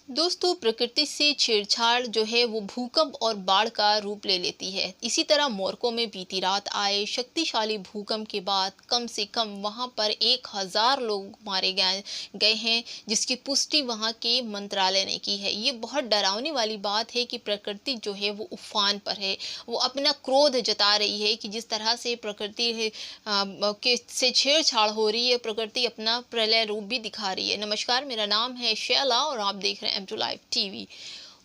दोस्तों, प्रकृति से छेड़छाड़ जो है वो भूकंप और बाढ़ का रूप ले लेती है। इसी तरह मोरक्को में बीती रात आए शक्तिशाली भूकंप के बाद कम से कम वहां पर 1000 लोग मारे गए गए हैं, जिसकी पुष्टि वहां के मंत्रालय ने की है। ये बहुत डरावनी वाली बात है कि प्रकृति जो है वो उफान पर है। वो अपना क्रोध जता रही है कि जिस तरह से प्रकृति के से छेड़छाड़ हो रही है, प्रकृति अपना प्रलय रूप भी दिखा रही है। नमस्कार, मेरा नाम है शैला और आप देख रहे हैं M2 लाइव टीवी।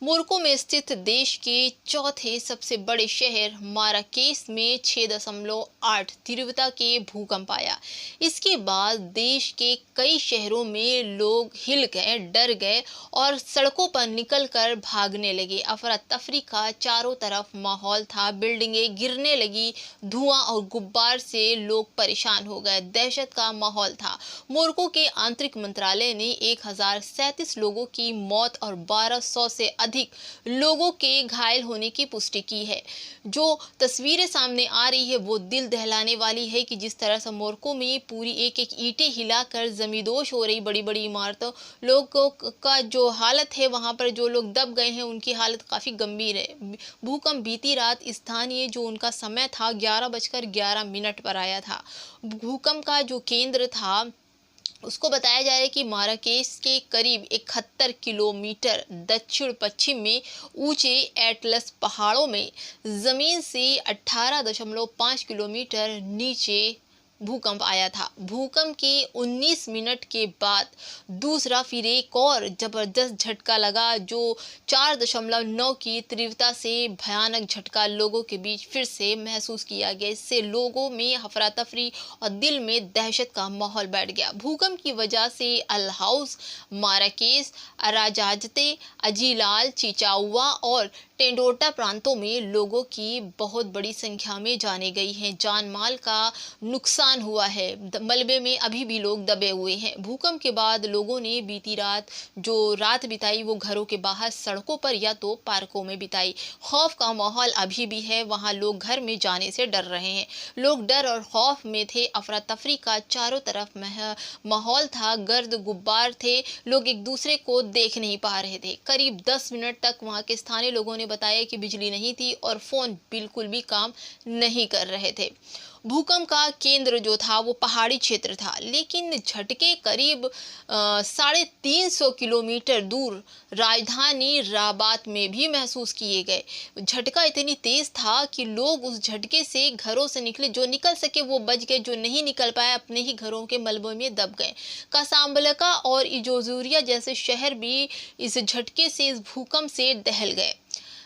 मोरक्को में स्थित देश के चौथे सबसे बड़े शहर माराकेस में 6.8 तीव्रता के भूकंप आया। इसके बाद देश के कई शहरों में लोग हिल गए, डर गए और सड़कों पर निकलकर भागने लगे। अफरा तफरी का चारों तरफ माहौल था, बिल्डिंगें गिरने लगी, धुआं और गुब्बार से लोग परेशान हो गए, दहशत का माहौल था। मोरक्को के आंतरिक मंत्रालय ने 1037 लोगों की मौत और 1200 से अधिक लोगों के घायल होने की पुष्टि की है। जो तस्वीरें सामने आ रही है वो दिल दहलाने वाली है कि जिस तरह से मोरक्को में पूरी एक एक ईंटें हिलाकर जमींदोज हो रही, बड़ी बड़ी इमारतों, लोगों का जो हालत है, वहां पर जो लोग दब गए हैं उनकी हालत काफी गंभीर है। भूकंप बीती रात स्थानीय जो उनका समय था 11:11 पर आया था। भूकंप का जो केंद्र था उसको बताया जा रहा है कि माराकेस के करीब 71 किलोमीटर दक्षिण पश्चिम में ऊंचे एटलस पहाड़ों में जमीन से 18.5 किलोमीटर नीचे भूकंप आया था। भूकंप के 19 मिनट के बाद दूसरा फिर एक और जबरदस्त झटका लगा, जो 4.9 की तीव्रता से भयानक झटका लोगों के बीच फिर से महसूस किया गया। इससे लोगों में अफरा तफरी और दिल में दहशत का माहौल बैठ गया। भूकंप की वजह से अल हाउस, माराकेस, अराजाजते, अजीलाल, चिचाउआ और टेंडोटा प्रांतों में लोगों की बहुत बड़ी संख्या में जाने गई हैं। जान माल का नुकसान हुआ है। मलबे में अभी भी लोग दबे हुए हैं। भूकंप के बाद लोगों ने बीती रात जो रात बिताई वो घरों के बाहर, सड़कों पर या तो पार्कों में बिताई। खौफ का माहौल अभी भी है। वहां लोग घर में जाने से डर रहे हैं। लोग डर और खौफ में थे। अफरा तफरी का चारों तरफ माहौल था, गर्द गुब्बार थे, लोग एक दूसरे को देख नहीं पा रहे थे। करीब 10 मिनट तक वहां के स्थानीय लोगों ने बताया कि बिजली नहीं थी और फोन बिल्कुल भी काम नहीं कर रहे थे। भूकंप का केंद्र जो था वो पहाड़ी क्षेत्र था, लेकिन झटके करीब 350 किलोमीटर दूर राजधानी राबात में भी महसूस किए गए। झटका इतनी तेज था कि लोग उस झटके से घरों से निकले, जो निकल सके वो बच गए, जो नहीं निकल पाए अपने ही घरों के मलबे में दब गए। कासाब्लंका और इजोजुरिया जैसे शहर भी इस झटके से, इस भूकंप से दहल गए।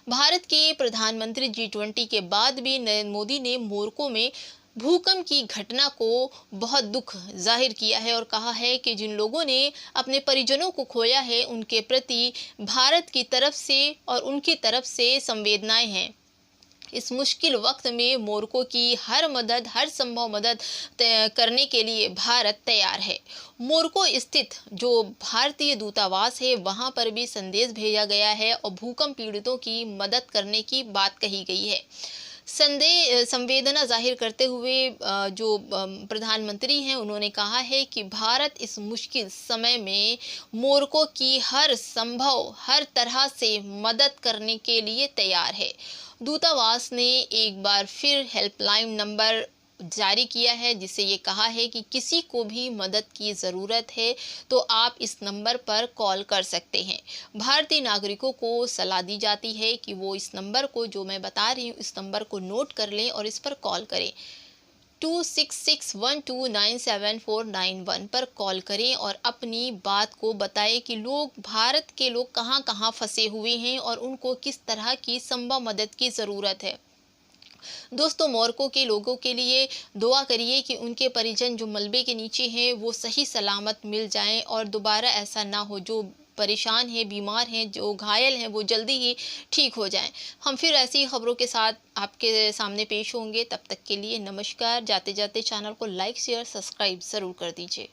भारत के प्रधानमंत्री G20 के बाद भी नरेंद्र मोदी ने मोरक्को में भूकंप की घटना को बहुत दुख जाहिर किया है और कहा है कि जिन लोगों ने अपने परिजनों को खोया है उनके प्रति भारत की तरफ से और उनकी तरफ से संवेदनाएं हैं। इस मुश्किल वक्त में मोरक्को की हर मदद, हर संभव मदद करने के लिए भारत तैयार है। मोरक्को स्थित जो भारतीय दूतावास है वहां पर भी संदेश भेजा गया है और भूकंप पीड़ितों की मदद करने की बात कही गई है। संवेदना जाहिर करते हुए जो प्रधानमंत्री हैं उन्होंने कहा है कि भारत इस मुश्किल समय में मोरक्को की हर संभव, हर तरह से मदद करने के लिए तैयार है। दूतावास ने एक बार फिर हेल्पलाइन नंबर जारी किया है, जिससे ये कहा है कि किसी को भी मदद की ज़रूरत है तो आप इस नंबर पर कॉल कर सकते हैं। भारतीय नागरिकों को सलाह दी जाती है कि वो इस नंबर को, जो मैं बता रही हूँ, इस नंबर को नोट कर लें और इस पर कॉल करें। 2661297491 पर कॉल करें और अपनी बात को बताएं कि भारत के लोग कहां कहां फंसे हुए हैं और उनको किस तरह की संभव मदद की ज़रूरत है। दोस्तों, मोरक्को के लोगों के लिए दुआ करिए कि उनके परिजन जो मलबे के नीचे हैं वो सही सलामत मिल जाएं और दोबारा ऐसा ना हो। जो परेशान हैं, बीमार हैं, जो घायल हैं, वो जल्दी ही ठीक हो जाएं। हम फिर ऐसी खबरों के साथ आपके सामने पेश होंगे। तब तक के लिए नमस्कार। जाते जाते चैनल को लाइक, शेयर, सब्सक्राइब ज़रूर कर दीजिए।